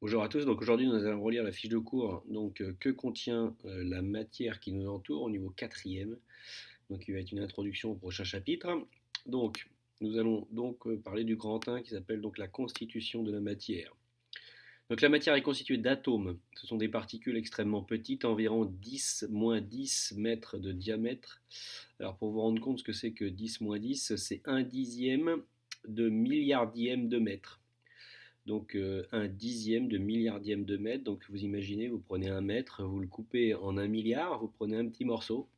Bonjour à tous, donc aujourd'hui nous allons relire la fiche de cours, donc que contient la matière qui nous entoure au niveau quatrième, donc il va être une introduction au prochain chapitre. Donc nous allons donc parler du grand 1 qui s'appelle donc la constitution de la matière. Donc la matière est constituée d'atomes, ce sont des particules extrêmement petites, environ 10 moins 10 mètres de diamètre. Alors pour vous rendre compte ce que c'est que 10 moins 10, c'est un dixième de milliardième de mètre. Donc un dixième de milliardième de mètre. Donc vous imaginez, vous prenez un mètre, vous le coupez en un milliard, vous prenez un petit morceau.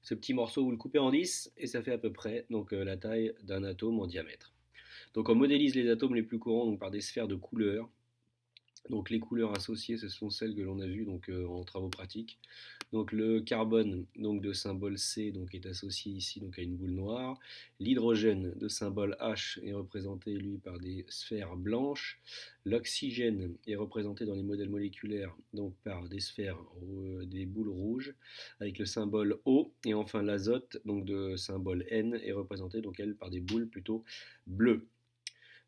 Ce petit morceau, vous le coupez en 10 et ça fait à peu près donc, la taille d'un atome en diamètre. Donc on modélise les atomes les plus courants donc, par des sphères de couleurs. Donc les couleurs associées, ce sont celles que l'on a vues donc, en travaux pratiques. Donc le carbone donc de symbole C donc, est associé ici donc, à une boule noire. L'hydrogène de symbole H est représenté lui par des sphères blanches. L'oxygène est représenté dans les modèles moléculaires donc par des sphères, des boules rouges avec le symbole O. Et enfin l'azote donc de symbole N est représenté donc elle par des boules plutôt bleues.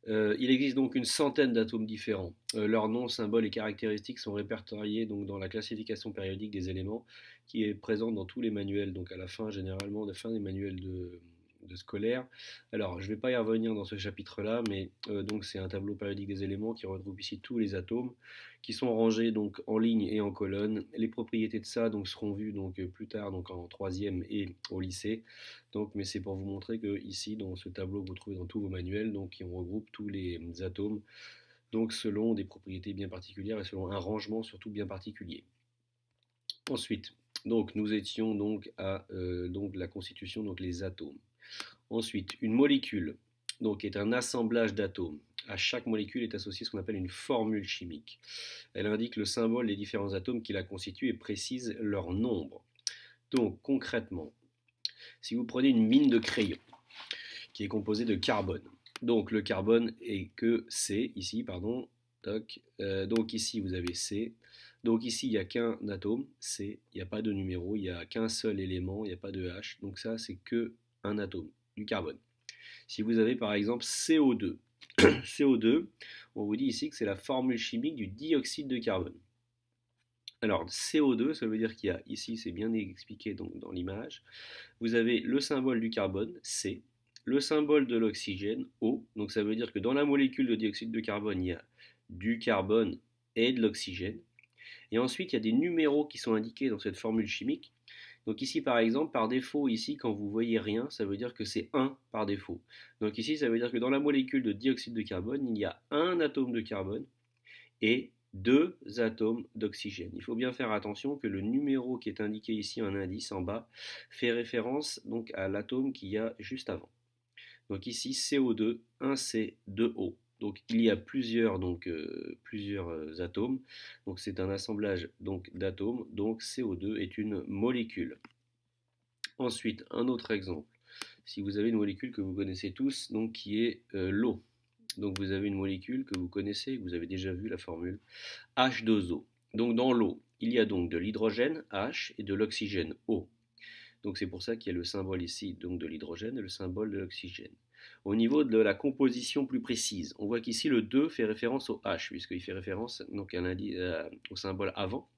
Il existe donc une centaine d'atomes différents. Leurs noms, symboles et caractéristiques sont répertoriés donc dans la classification périodique des éléments qui est présente dans tous les manuels, donc à la fin généralement, de fin des manuels de scolaire. Alors, je ne vais pas y revenir dans ce chapitre-là, mais donc c'est un tableau périodique des éléments qui regroupe ici tous les atomes qui sont rangés donc en ligne et en colonne. Les propriétés de ça donc seront vues donc plus tard donc en troisième et au lycée. Donc, mais c'est pour vous montrer que ici dans ce tableau que vous trouvez dans tous vos manuels, donc on regroupe tous les atomes donc selon des propriétés bien particulières et selon un rangement surtout bien particulier. Ensuite, donc nous étions donc à donc la constitution donc les atomes. Ensuite, une molécule donc est un assemblage d'atomes. À chaque molécule est associée ce qu'on appelle une formule chimique. Elle indique le symbole des différents atomes qui la constituent et précise leur nombre. Donc concrètement, si vous prenez une mine de crayon qui est composée de carbone, donc le carbone est que C ici, pardon, donc ici vous avez C, donc ici il n'y a qu'un atome, C, il n'y a pas de numéro, il n'y a qu'un seul élément, il n'y a pas de H, donc ça c'est que un atome, du carbone. Si vous avez par exemple CO2, CO2, on vous dit ici que c'est la formule chimique du dioxyde de carbone. Alors CO2, ça veut dire qu'il y a, ici c'est bien expliqué donc, dans l'image, vous avez le symbole du carbone, C, le symbole de l'oxygène, O, donc ça veut dire que dans la molécule de dioxyde de carbone, il y a du carbone et de l'oxygène. Et ensuite, il y a des numéros qui sont indiqués dans cette formule chimique. Donc ici, par exemple, par défaut, ici, quand vous voyez rien, ça veut dire que c'est 1 par défaut. Donc ici, ça veut dire que dans la molécule de dioxyde de carbone, il y a un atome de carbone et deux atomes d'oxygène. Il faut bien faire attention que le numéro qui est indiqué ici en indice en bas fait référence donc à l'atome qu'il y a juste avant. Donc ici CO2, 1C, 2O. Donc il y a plusieurs atomes. Donc c'est un assemblage donc d'atomes. Donc CO2 est une molécule. Ensuite, un autre exemple. Si vous avez une molécule que vous connaissez tous, donc qui est l'eau. Donc vous avez une molécule que vous connaissez, vous avez déjà vu la formule H2O. Donc dans l'eau, il y a donc de l'hydrogène H et de l'oxygène O. Donc c'est pour ça qu'il y a le symbole ici donc de l'hydrogène et le symbole de l'oxygène. Au niveau de la composition plus précise, on voit qu'ici le 2 fait référence au H, puisqu'il fait référence donc au symbole avant.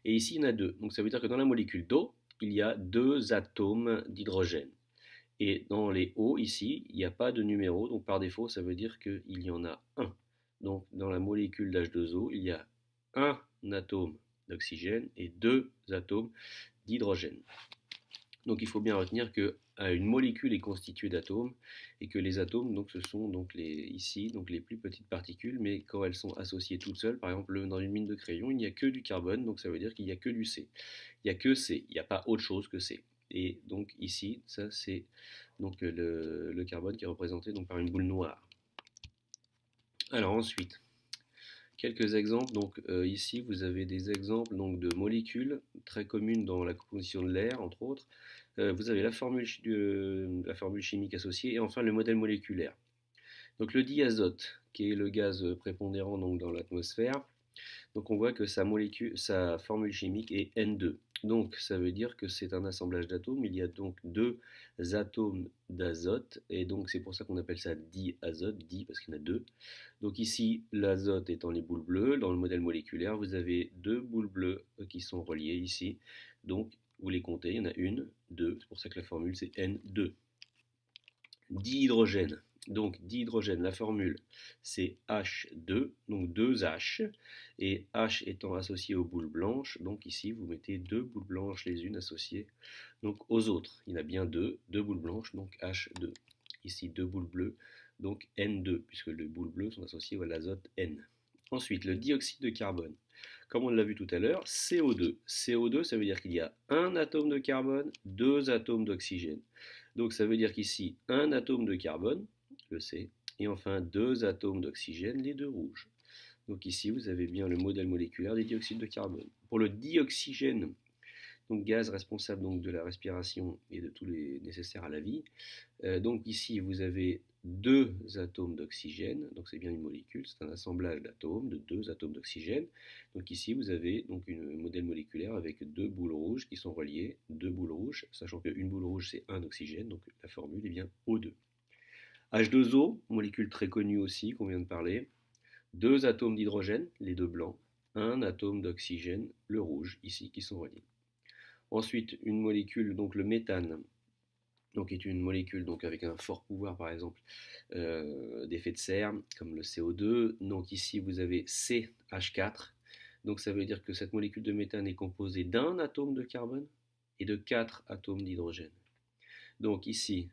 Et ici il y en a deux. Donc ça veut dire que dans la molécule d'eau, il y a deux atomes d'hydrogène. Et dans les O, ici, il n'y a pas de numéro, donc par défaut, ça veut dire qu'il y en a un. Donc dans la molécule d'H2O, il y a un atome d'oxygène et deux atomes d'hydrogène. Donc il faut bien retenir que une molécule est constituée d'atomes et que les atomes, donc, ce sont donc ici donc les plus petites particules, mais quand elles sont associées toutes seules, par exemple dans une mine de crayon, il n'y a que du carbone, donc ça veut dire qu'il n'y a que du C. Il n'y a que C, il n'y a pas autre chose que C. Et donc ici, ça c'est donc le carbone qui est représenté donc par une boule noire. Alors ensuite, quelques exemples. Donc ici, vous avez des exemples donc, de molécules très communes dans la composition de l'air, entre autres. Vous avez la formule chimique associée et enfin le modèle moléculaire. Donc le diazote, qui est le gaz prépondérant donc, dans l'atmosphère, donc on voit que sa formule chimique est N2. Donc ça veut dire que c'est un assemblage d'atomes. Il y a donc deux atomes d'azote et donc c'est pour ça qu'on appelle ça diazote, di parce qu'il y en a deux. Donc ici l'azote étant les boules bleues, dans le modèle moléculaire vous avez deux boules bleues qui sont reliées ici. Donc vous les comptez, il y en a une, deux, c'est pour ça que la formule c'est N2. Dihydrogène. Donc dihydrogène, la formule c'est H2, donc 2 H, et H étant associé aux boules blanches, donc ici vous mettez deux boules blanches les unes associées donc aux autres. Il y en a bien deux boules blanches, donc H2. Ici deux boules bleues, donc N2, puisque les boules bleues sont associées à l'azote N. Ensuite, le dioxyde de carbone. Comme on l'a vu tout à l'heure, CO2. CO2, ça veut dire qu'il y a un atome de carbone, deux atomes d'oxygène. Donc ça veut dire qu'ici, un atome de carbone, le C, et enfin deux atomes d'oxygène, les deux rouges. Donc ici, vous avez bien le modèle moléculaire des dioxydes de carbone. Pour le dioxygène, donc gaz responsable donc, de la respiration et de tous les nécessaires à la vie, donc ici, vous avez deux atomes d'oxygène, donc c'est bien une molécule, c'est un assemblage d'atomes, de deux atomes d'oxygène. Donc ici, vous avez donc un modèle moléculaire avec deux boules rouges qui sont reliées, deux boules rouges, sachant qu'une boule rouge c'est un oxygène, donc la formule est bien O2. H2O, molécule très connue aussi qu'on vient de parler, deux atomes d'hydrogène, les deux blancs, un atome d'oxygène, le rouge ici, qui sont reliés. Ensuite, une molécule, donc le méthane, donc est une molécule donc avec un fort pouvoir par exemple d'effet de serre comme le CO2. Donc ici vous avez CH4. Donc ça veut dire que cette molécule de méthane est composée d'un atome de carbone et de 4 atomes d'hydrogène. Donc ici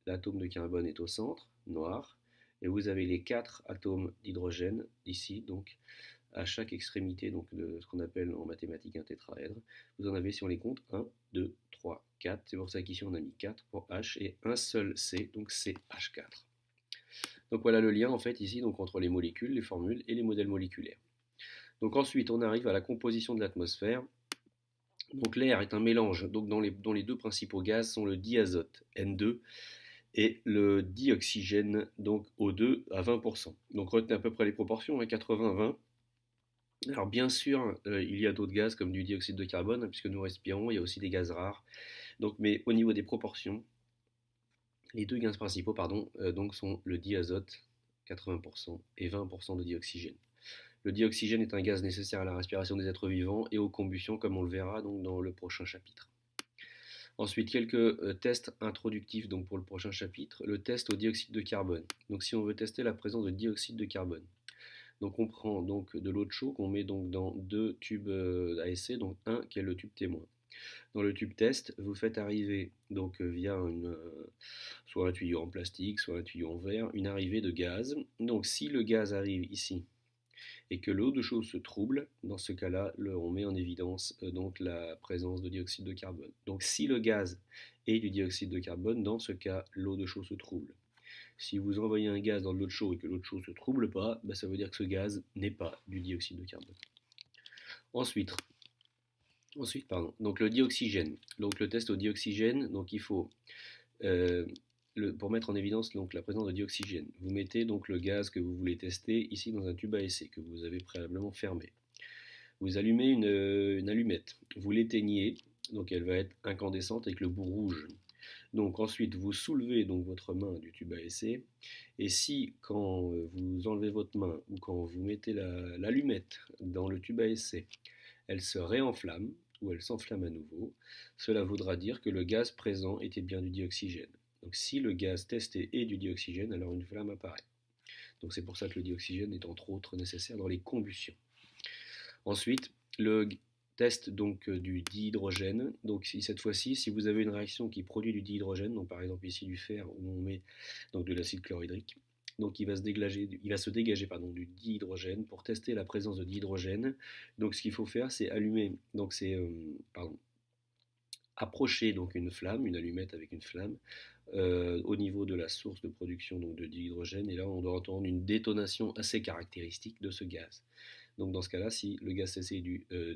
l'atome de carbone est au centre, noir, et vous avez les 4 atomes d'hydrogène ici donc à chaque extrémité donc de ce qu'on appelle en mathématiques un tétraèdre. Vous en avez, si on les compte, 1, 2, 3, 4. C'est pour ça qu'ici on a mis 4 pour H et un seul C, donc CH4. Donc voilà le lien en fait ici donc, entre les molécules, les formules et les modèles moléculaires. Donc ensuite on arrive à la composition de l'atmosphère. Donc l'air est un mélange, donc dont les deux principaux gaz sont le diazote N2 et le dioxygène donc O2 à 20%. Donc retenez à peu près les proportions, 80-20. Alors bien sûr, il y a d'autres gaz comme du dioxyde de carbone, hein, puisque nous respirons, il y a aussi des gaz rares. Donc, mais au niveau des proportions, les deux gaz principaux donc sont le diazote, 80%, et 20% de dioxygène. Le dioxygène est un gaz nécessaire à la respiration des êtres vivants et aux combustions, comme on le verra donc, dans le prochain chapitre. Ensuite, quelques tests introductifs donc, pour le prochain chapitre. Le test au dioxyde de carbone. Donc si on veut tester la présence de dioxyde de carbone, donc on prend donc de l'eau de chaud qu'on met donc dans deux tubes à essai, donc un qui est le tube témoin. Dans le tube test, vous faites arriver donc via soit un tuyau en plastique, soit un tuyau en verre, une arrivée de gaz. Donc si le gaz arrive ici et que l'eau de chaud se trouble, dans ce cas-là, on met en évidence donc la présence de dioxyde de carbone. Donc si le gaz est du dioxyde de carbone, dans ce cas, l'eau de chaud se trouble. Si vous envoyez un gaz dans de l'eau de chaud et que l'eau de chaud ne se trouble pas, ça veut dire que ce gaz n'est pas du dioxyde de carbone. Ensuite, donc le dioxygène. Donc le test au dioxygène, donc il faut, pour mettre en évidence donc, la présence de dioxygène, vous mettez donc le gaz que vous voulez tester ici dans un tube à essai que vous avez préalablement fermé. Vous allumez une allumette, vous l'éteignez, donc elle va être incandescente avec le bout rouge. Donc ensuite, vous soulevez donc votre main du tube à essai, et si quand vous enlevez votre main ou quand vous mettez l'allumette dans le tube à essai, elle se réenflamme ou elle s'enflamme à nouveau, cela voudra dire que le gaz présent était bien du dioxygène. Donc si le gaz testé est du dioxygène, alors une flamme apparaît. Donc c'est pour ça que le dioxygène est entre autres nécessaire dans les combustions. Ensuite, le test donc du dihydrogène. Donc cette fois-ci, si vous avez une réaction qui produit du dihydrogène, donc par exemple ici du fer où on met donc de l'acide chlorhydrique, donc il va se dégager du dihydrogène pour tester la présence de dihydrogène. Donc ce qu'il faut faire, c'est allumer, donc c'est approcher donc une flamme, une allumette avec une flamme, au niveau de la source de production donc, de dihydrogène, et là on doit entendre une détonation assez caractéristique de ce gaz. Donc dans ce cas-là, si le gaz cessé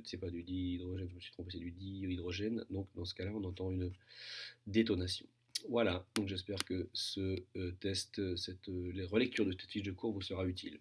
c'est pas du dihydrogène, je me suis trompé, c'est du dihydrogène, donc dans ce cas-là, on entend une détonation. Voilà, donc j'espère que ce test, les relectures de cette fiche de cours vous sera utile.